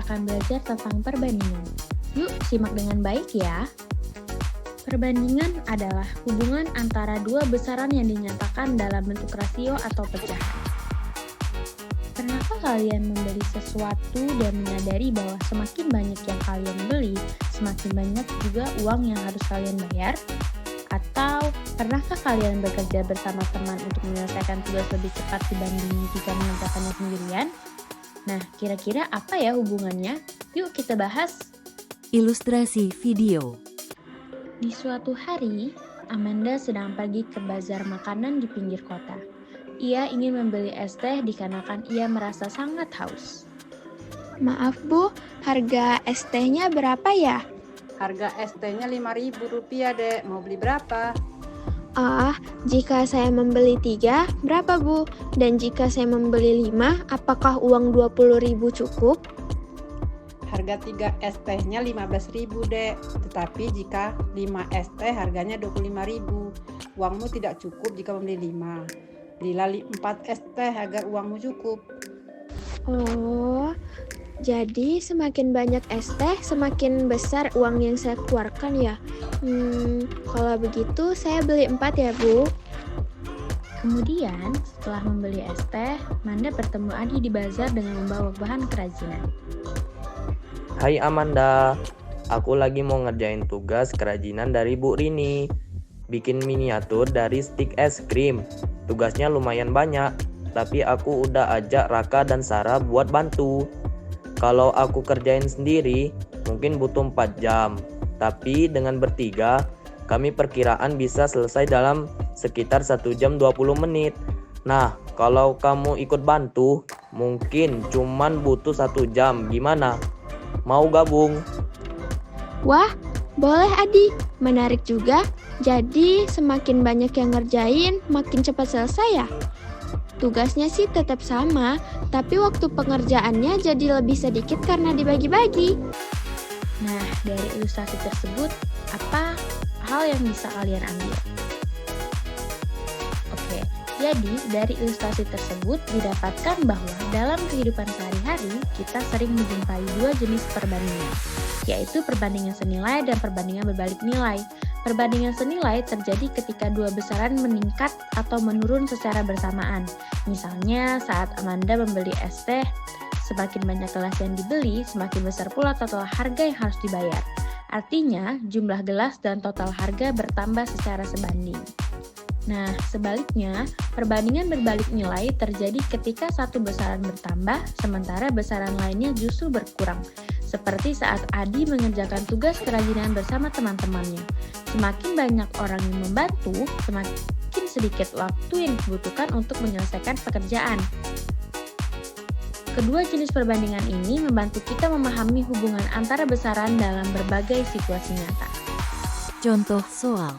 akan belajar tentang perbandingan. Yuk, simak dengan baik ya. Perbandingan adalah hubungan antara dua besaran yang dinyatakan dalam bentuk rasio atau pecahan. Pernahkah kalian membeli sesuatu dan menyadari bahwa semakin banyak yang kalian beli, semakin banyak juga uang yang harus kalian bayar? Atau pernahkah kalian bekerja bersama teman untuk menyelesaikan tugas lebih cepat dibanding jika mengerjakannya sendirian? Nah, kira-kira apa ya hubungannya? Yuk kita bahas. Ilustrasi video. Di suatu hari, Amanda sedang pergi ke bazar makanan di pinggir kota. Ia ingin membeli es teh dikarenakan ia merasa sangat haus. Maaf Bu, harga es tehnya berapa ya? Harga es tehnya Rp5.000, Dek. Mau beli berapa? Jika saya membeli 3, berapa Bu? Dan jika saya membeli 5, apakah uang 20.000 cukup? Harga 3 es tehnya Rp15.000, Dek. Tetapi jika 5 es teh harganya Rp25.000. Uangmu tidak cukup jika membeli 5. Belilah 4 es teh agar uangmu cukup. Oh, jadi semakin banyak es teh, semakin besar uang yang saya keluarkan ya? Kalau begitu saya beli 4 ya Bu. Kemudian, setelah membeli es teh, Amanda bertemu Adi di bazar dengan membawa bahan kerajinan. Hai Amanda, aku lagi mau ngerjain tugas kerajinan dari Bu Rini. Bikin miniatur dari stik es krim. Tugasnya lumayan banyak, tapi aku udah ajak Raka dan Sarah buat bantu. Kalau aku kerjain sendiri, mungkin butuh 4 jam. Tapi dengan bertiga, kami perkiraan bisa selesai dalam sekitar 1 jam 20 menit. Nah, kalau kamu ikut bantu, mungkin cuman butuh 1 jam. Gimana? Mau gabung? Wah, boleh Adi. Menarik juga. Jadi semakin banyak yang ngerjain, makin cepat selesai ya? Tugasnya sih tetap sama, tapi waktu pengerjaannya jadi lebih sedikit karena dibagi-bagi. Nah, dari ilustrasi tersebut, apa hal yang bisa kalian ambil? Oke, jadi dari ilustrasi tersebut didapatkan bahwa dalam kehidupan sehari-hari kita sering menjumpai dua jenis perbandingan, yaitu perbandingan senilai dan perbandingan berbalik nilai. Perbandingan senilai terjadi ketika dua besaran meningkat atau menurun secara bersamaan. Misalnya saat Amanda membeli es teh, semakin banyak gelas yang dibeli, semakin besar pula total harga yang harus dibayar. Artinya, jumlah gelas dan total harga bertambah secara sebanding. Nah, sebaliknya, perbandingan berbalik nilai terjadi ketika satu besaran bertambah, sementara besaran lainnya justru berkurang. Seperti saat Adi mengerjakan tugas kerajinan bersama teman-temannya. Semakin banyak orang yang membantu, semakin sedikit waktu yang dibutuhkan untuk menyelesaikan pekerjaan. Kedua jenis perbandingan ini membantu kita memahami hubungan antara besaran dalam berbagai situasi nyata. Contoh soal.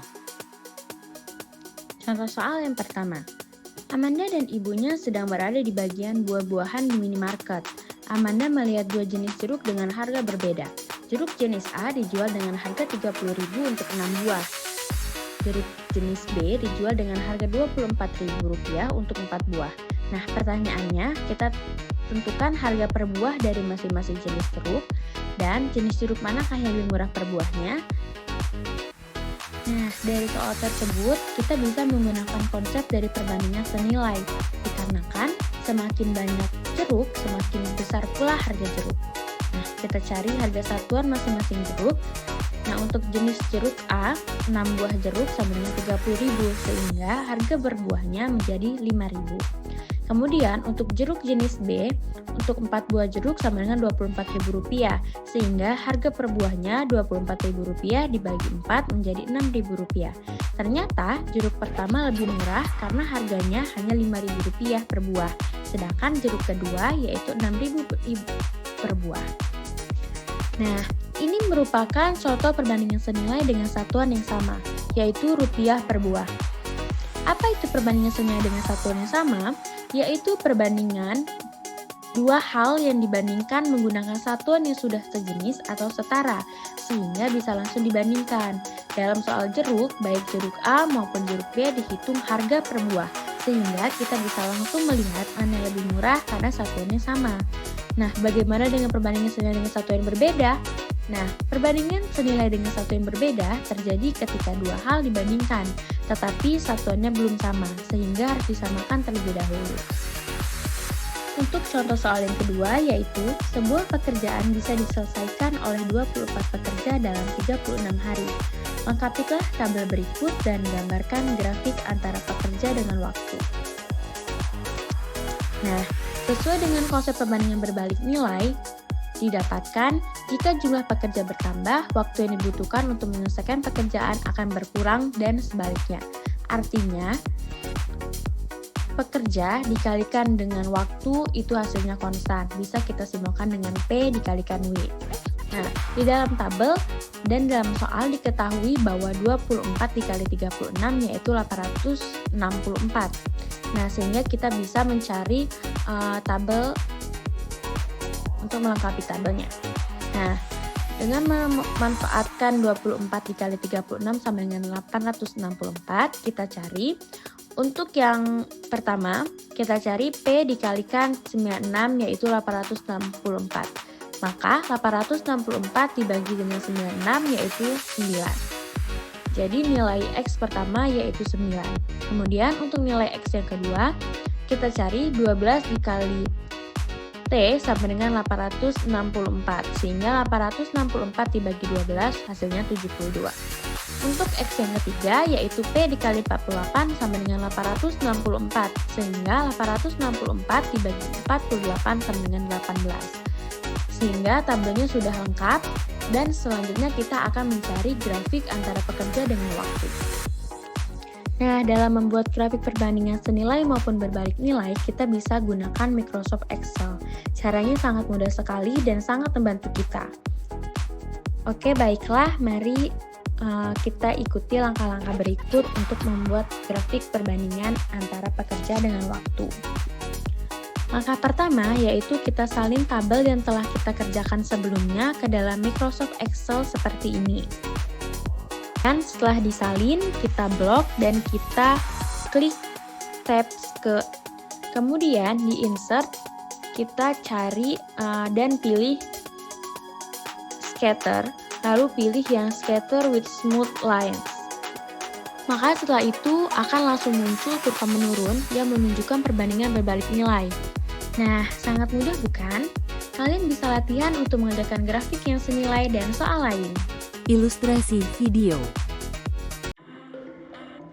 Contoh soal yang pertama. Amanda dan ibunya sedang berada di bagian buah-buahan di minimarket. Amanda melihat dua jenis jeruk dengan harga berbeda. Jeruk jenis A dijual dengan harga Rp30.000 untuk 6 buah. Jeruk jenis B dijual dengan harga Rp24.000 untuk 4 buah. Nah, pertanyaannya, kita tentukan harga per buah dari masing-masing jenis jeruk dan jenis jeruk manakah yang lebih murah per buahnya. Nah, dari soal tersebut, kita bisa menggunakan konsep dari perbandingan senilai. Dikarenakan, semakin banyak jeruk, semakin besar pula harga jeruk. Nah, kita cari harga satuan masing-masing jeruk. Nah, untuk jenis jeruk A, 6 buah jeruk sama dengan Rp30.000, sehingga harga berbuahnya menjadi Rp5.000. Kemudian, untuk jeruk jenis B, untuk 4 buah jeruk sama dengan Rp24.000, sehingga harga per buahnya Rp24.000 dibagi 4 menjadi Rp6.000. Ternyata, jeruk pertama lebih murah karena harganya hanya Rp5.000 per buah, sedangkan jeruk kedua yaitu Rp6.000 per buah. Nah, ini merupakan contoh perbandingan senilai dengan satuan yang sama, yaitu rupiah per buah. Apa itu perbandingan senilai dengan satuan yang sama? Yaitu perbandingan dua hal yang dibandingkan menggunakan satuan yang sudah sejenis atau setara, sehingga bisa langsung dibandingkan. Dalam soal jeruk, baik jeruk A maupun jeruk B dihitung harga per buah, sehingga kita bisa langsung melihat mana yang lebih murah karena satuannya sama. Nah, bagaimana dengan perbandingan senilai dengan satuan yang berbeda? Nah, perbandingan senilai dengan satuan yang berbeda terjadi ketika dua hal dibandingkan, tetapi satuannya belum sama, sehingga harus disamakan terlebih dahulu. Untuk contoh soal yang kedua, yaitu sebuah pekerjaan bisa diselesaikan oleh 24 pekerja dalam 36 hari. Lengkapilah tabel berikut dan gambarkan grafik antara pekerja dengan waktu. Nah, sesuai dengan konsep perbandingan berbalik nilai, didapatkan jika jumlah pekerja bertambah, waktu yang dibutuhkan untuk menyelesaikan pekerjaan akan berkurang dan sebaliknya. Artinya, pekerja dikalikan dengan waktu itu hasilnya konstan. Bisa kita simpulkan dengan P dikalikan W. Nah, di dalam tabel dan dalam soal diketahui bahwa 24 dikali 36 yaitu 864. Nah, sehingga kita bisa mencari tabel untuk melengkapi tabelnya. Nah, dengan memanfaatkan 24 dikali 36 sama dengan 864, kita cari. Untuk yang pertama, kita cari P dikalikan 96 yaitu 864. Maka 864 dibagi dengan 96 yaitu 9. Jadi nilai X pertama yaitu 9. Kemudian untuk nilai X yang kedua, kita cari 12 dikali T sama dengan 864. Sehingga 864 dibagi 12 hasilnya 72. Untuk X yang ketiga yaitu P dikali 48 sama dengan 864, sehingga 864 dibagi 48 sama dengan 18. Sehingga tabelnya sudah lengkap dan selanjutnya kita akan mencari grafik antara pekerja dengan waktu. Nah, dalam membuat grafik perbandingan senilai maupun berbalik nilai, kita bisa gunakan Microsoft Excel. Caranya sangat mudah sekali dan sangat membantu kita. Oke, baiklah, mari kita ikuti langkah-langkah berikut untuk membuat grafik perbandingan antara pekerja dengan waktu. Langkah pertama yaitu kita salin tabel yang telah kita kerjakan sebelumnya ke dalam Microsoft Excel seperti ini. Dan setelah disalin, kita blok dan kita klik tabs ke. Kemudian di insert, kita cari dan pilih scatter. Lalu pilih yang scatter with smooth lines. Maka setelah itu akan langsung muncul kurva menurun yang menunjukkan perbandingan berbalik nilai. Nah, sangat mudah bukan? Kalian bisa latihan untuk mengerjakan grafik yang senilai dan soal lain. Ilustrasi video.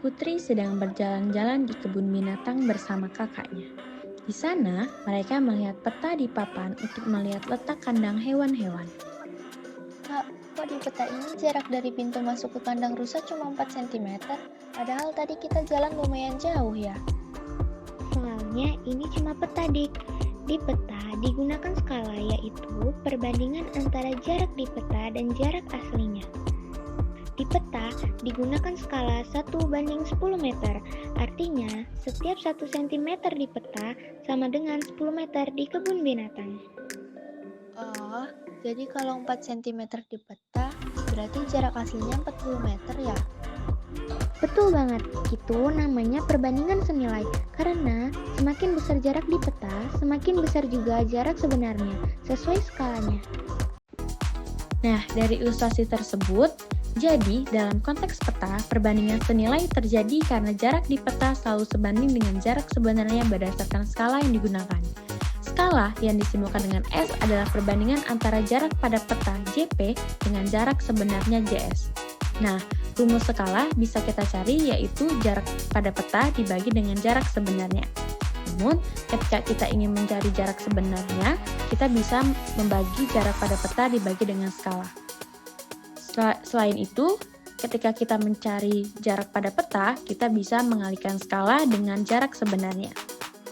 Putri sedang berjalan-jalan di kebun binatang bersama kakaknya. Di sana, mereka melihat peta di papan untuk melihat letak kandang hewan-hewan. Kak, kok di peta ini jarak dari pintu masuk ke kandang rusa cuma 4 cm? Padahal tadi kita jalan lumayan jauh ya. Soalnya ini cuma peta, Dik. Di peta digunakan skala, yaitu perbandingan antara jarak di peta dan jarak aslinya. Di peta digunakan skala 1:10 meter, artinya setiap 1 cm di peta sama dengan 10 meter di kebun binatang. Oh, jadi kalau 4 cm di peta, berarti jarak aslinya 40 meter ya? Betul banget, itu namanya perbandingan senilai. Karena semakin besar jarak di peta, semakin besar juga jarak sebenarnya, sesuai skalanya. Nah, dari ilustrasi tersebut, jadi dalam konteks peta, perbandingan senilai terjadi karena jarak di peta selalu sebanding dengan jarak sebenarnya berdasarkan skala yang digunakan. Skala yang disimbolkan dengan S adalah perbandingan antara jarak pada peta JP dengan jarak sebenarnya JS. Nah, rumus skala bisa kita cari yaitu jarak pada peta dibagi dengan jarak sebenarnya. Namun, ketika kita ingin mencari jarak sebenarnya, kita bisa membagi jarak pada peta dibagi dengan skala. Selain itu, ketika kita mencari jarak pada peta, kita bisa mengalihkan skala dengan jarak sebenarnya.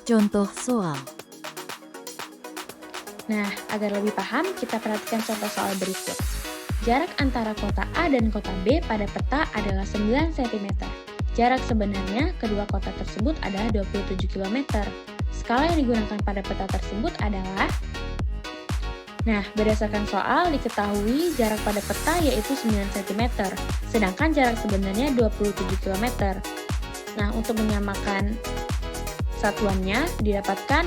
Contoh soal. Nah, agar lebih paham, kita perhatikan contoh soal berikut. Jarak antara kota A dan kota B pada peta adalah 9 cm. Jarak sebenarnya kedua kota tersebut adalah 27 km. Skala yang digunakan pada peta tersebut adalah... Nah, berdasarkan soal diketahui jarak pada peta yaitu 9 cm, sedangkan jarak sebenarnya 27 km. Nah, untuk menyamakan satuannya didapatkan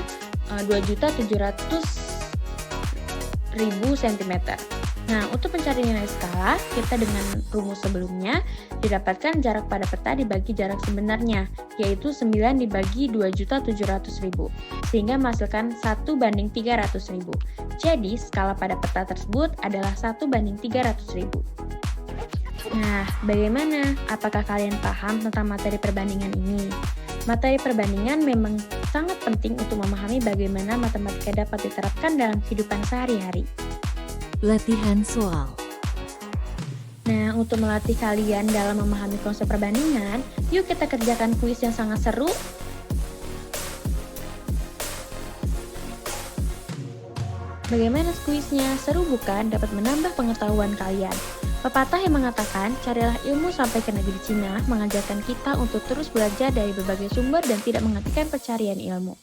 2.700 cm. Nah, untuk mencari nilai skala, kita dengan rumus sebelumnya didapatkan jarak pada peta dibagi jarak sebenarnya, yaitu 9 dibagi 2.700.000, sehingga menghasilkan 1:300.000. Jadi, skala pada peta tersebut adalah 1:300.000. Nah, bagaimana? Apakah kalian paham tentang materi perbandingan ini? Materi perbandingan memang sangat penting untuk memahami bagaimana matematika dapat diterapkan dalam kehidupan sehari-hari. Latihan soal. Nah, untuk melatih kalian dalam memahami konsep perbandingan, yuk kita kerjakan kuis yang sangat seru. Bagaimana kuisnya? Seru bukan? Dapat menambah pengetahuan kalian. Pepatah yang mengatakan, carilah ilmu sampai ke negeri Cina, mengajarkan kita untuk terus belajar dari berbagai sumber dan tidak menghentikan pencarian ilmu.